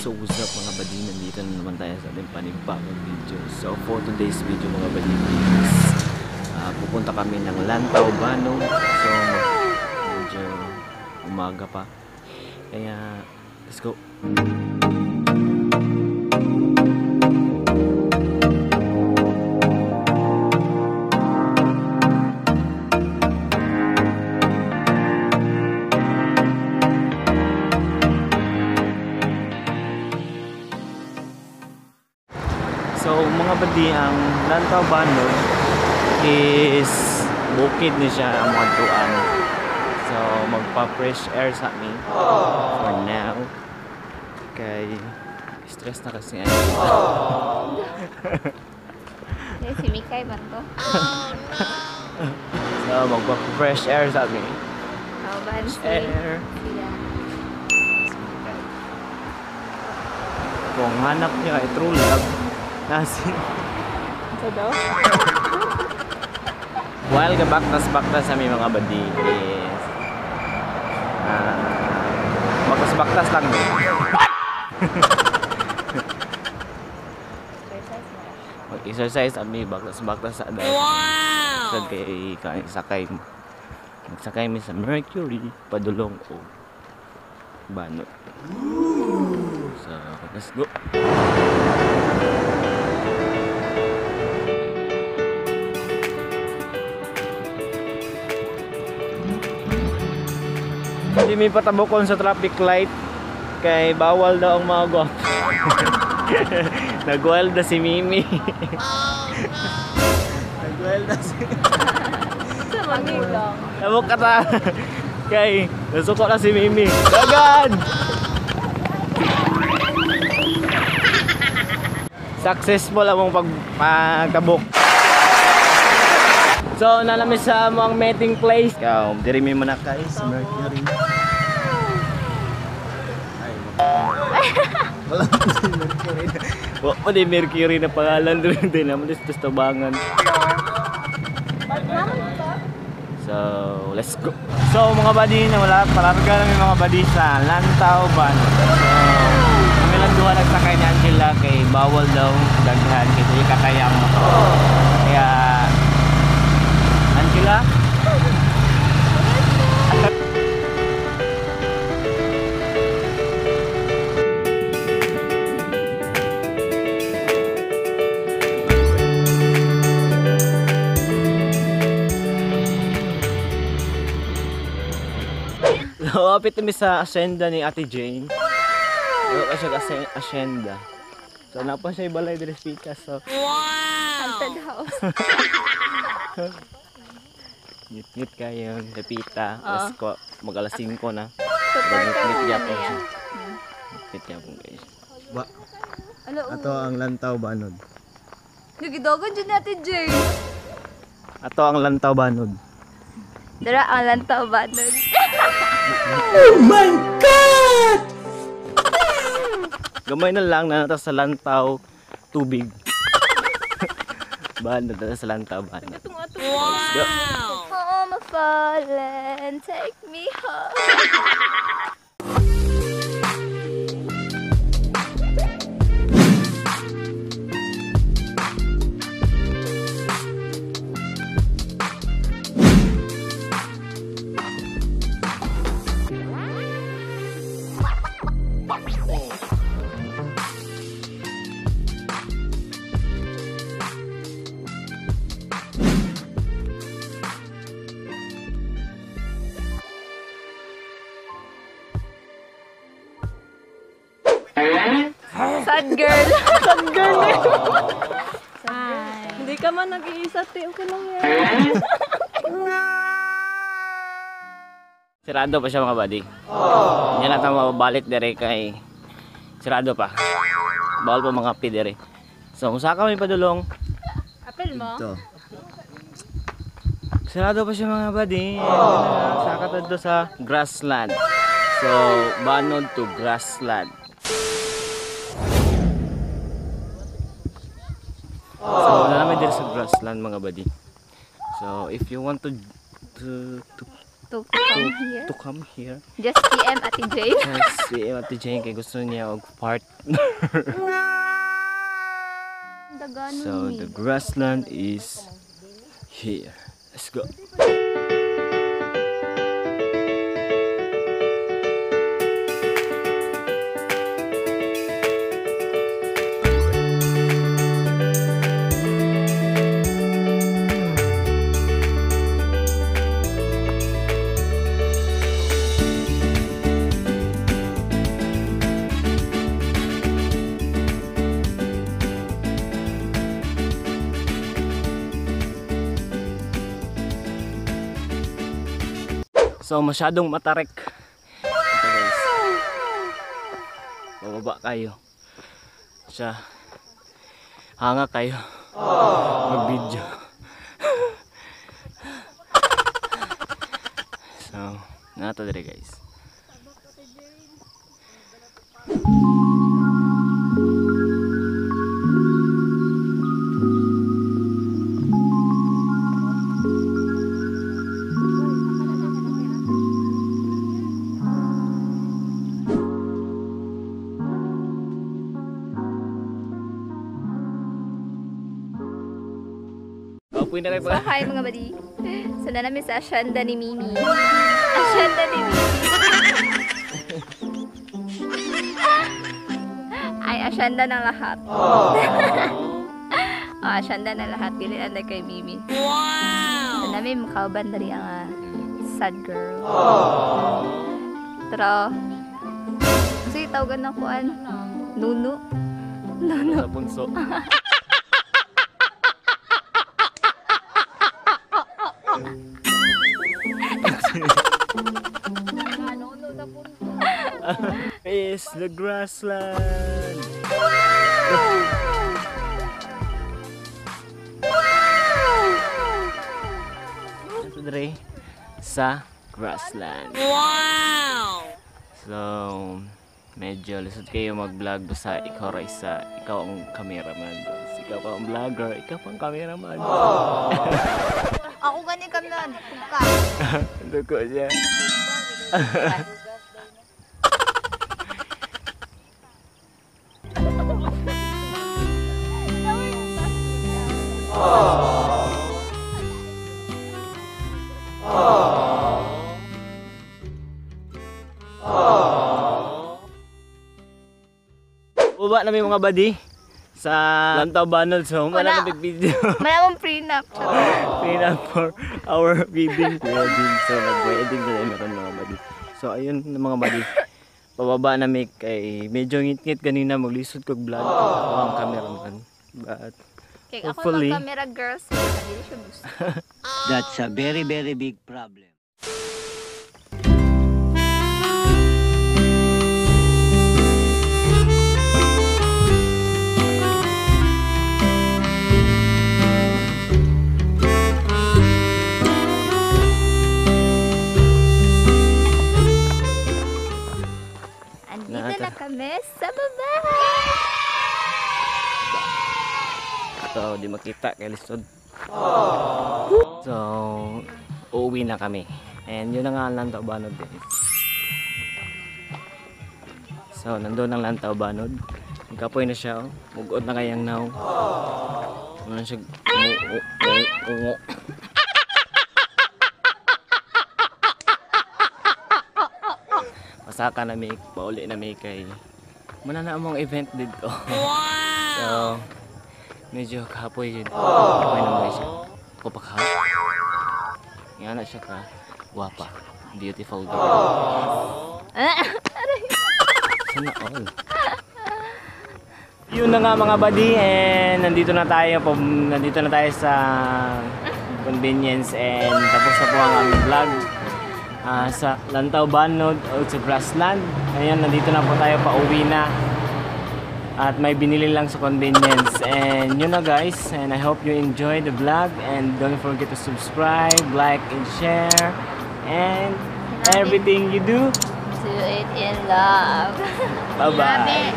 So what's up mga badi, nandito na naman tayo sa ating panibagong video. So for today's video mga badi is pupunta kami ng Lantaw Banong. So medyo umaga pa, kaya let's go. So mga badi, ang Lantaw Banong is bukid ni siya ang mga tuan. So magpa-fresh air sa amin for now. Kay stress na kasi ay. Si Mikay ba to? So magpa-fresh air sa amin. Fresh Air. Kung hanap niya ay true love, nasi. Ito daw? While gabaktas-baktas sa mga badi is baktas-baktas lang din. Mag-exercise ami, baktas-baktas sa dahil. Wow! So kay sakay mi sa Mercury, padulong o Banot. So let's go. Hindi may patabukon sa traffic light kay bawal daw ang mga guwapo. Nag-wild na si Mimi. Nag-wild na si Sa mangilang. Tabok ka ta. Kay nasuko na si Mimi. Dagan! Successful ang pagtabok. So, nalamis sa mga meeting place. Ikaw, dirimi mo na kayo sa Mercury. Ay, wala mo si Mercury. Wala mo di Mercury na pangalan doon. Hindi naman dito sa tabangan. So, let's go. So, mga badi, palarga namin mga badi sa Lantaw Banong. So, kami lang duha nagsakay ni Angela kay bawal daw daghan kasi kakayang mo. Kaya Angela? So, apit kami sa asyenda ni Ate Jane. So, kasi asyenda. So, napa siya ibalay dari Pita. So, Haunted house. ngit-ngit kayo sa Pita. Mag-alas 5 na. Support ka Ngit-ngit naman yapon niya. siya. Ngit-ngit yapon guys. Ba? Ato ang Lantaw Banong. Nagidogan dyan natin, Jay. Ato ang Lantaw Banong. Dara ang Lantaw Banong. Oh my God! Gamay na lang na nata sa Lantaw tubig. Banong na sa Lantaw Banong. Wow! Home of fallen, take me home. Sad girl. Sad girl na. Hindi ka man nag-iisa, te. Okay lang yan. Sirado pa siya mga buddy. Hindi na tayo mababalit dire kay sirado pa. Bawal pa mga pi dire. So kung saka may padulong, Apel mo? ito. Sirado pa siya mga buddy. Saka tayo sa grassland. So Banong to grassland. So namin dire sa grassland mga buddy. So if you want to to come here. To come here. Just PM Ate Jane. Yes, si Ate Jane kay gusto niya og partner. So the grassland is here. Let's go. So masyadong matarik. Ito guys. Bababa kayo. Siya. Hanga kayo. Mag-video. So, nato dire guys. Uy na kayo So, pa. hi mga badi. So, na namin sa asyenda ni Mimi. Asyenda ni Mimi. Ay, asyenda ng lahat. Asyenda ng lahat. Pilihan na kay Mimi. Wow! So, namin makauban na rin ang sad girl. Pero, kasi tawagan na kuan. Nuno. Nuno. Sa bunso. Is the grassland. Ito dire sa grassland. Wow! So, medyo lisod kayo mag-vlog basta ikaw Raisa, ikaw ang cameraman. Ikaw pa ang vlogger, ikaw pa ang cameraman. Ako ganyan kami na. Dugo siya. Baba na may mga badi sa Lantaw Banol, so wala na video. Malamang prenup. Prenup for our wedding. So nag-wedding na meron mga badi. So ayun mga badi. Pababa na may kay medyo ngit-ngit kanina maglisod kog vlog. Ako ang cameraman. But Kaya ako hopefully ng camera girls. Hindi siya gusto. That's a very, very big problem. Andito na kami sa baba. so di makita kay lisod. So uuwi na kami. And yun na nga ang Lantaw Banod guys. So nandoon ang Lantaw Banod. Kapoy na siya, oh. Mugod na kayang now. Ano na siya? Pasaka na may, pauli na may kay. Muna na among event dito. So, medyo kapoy yun. Kapoy naman siya. Kupakha. Nga na siya ka. Guwapa. Beautiful girl. Sana all. Yun na nga mga buddy, and nandito na tayo sa convenience and tapos na po ang aming vlog sa Lantaw Banod o sa Grassland. Ayan, nandito na po tayo, pauwi na at may binili lang sa convenience. And yun na guys, and I hope you enjoy the vlog and don't forget to subscribe, like and share and everything you do. Do it in love. Bye bye.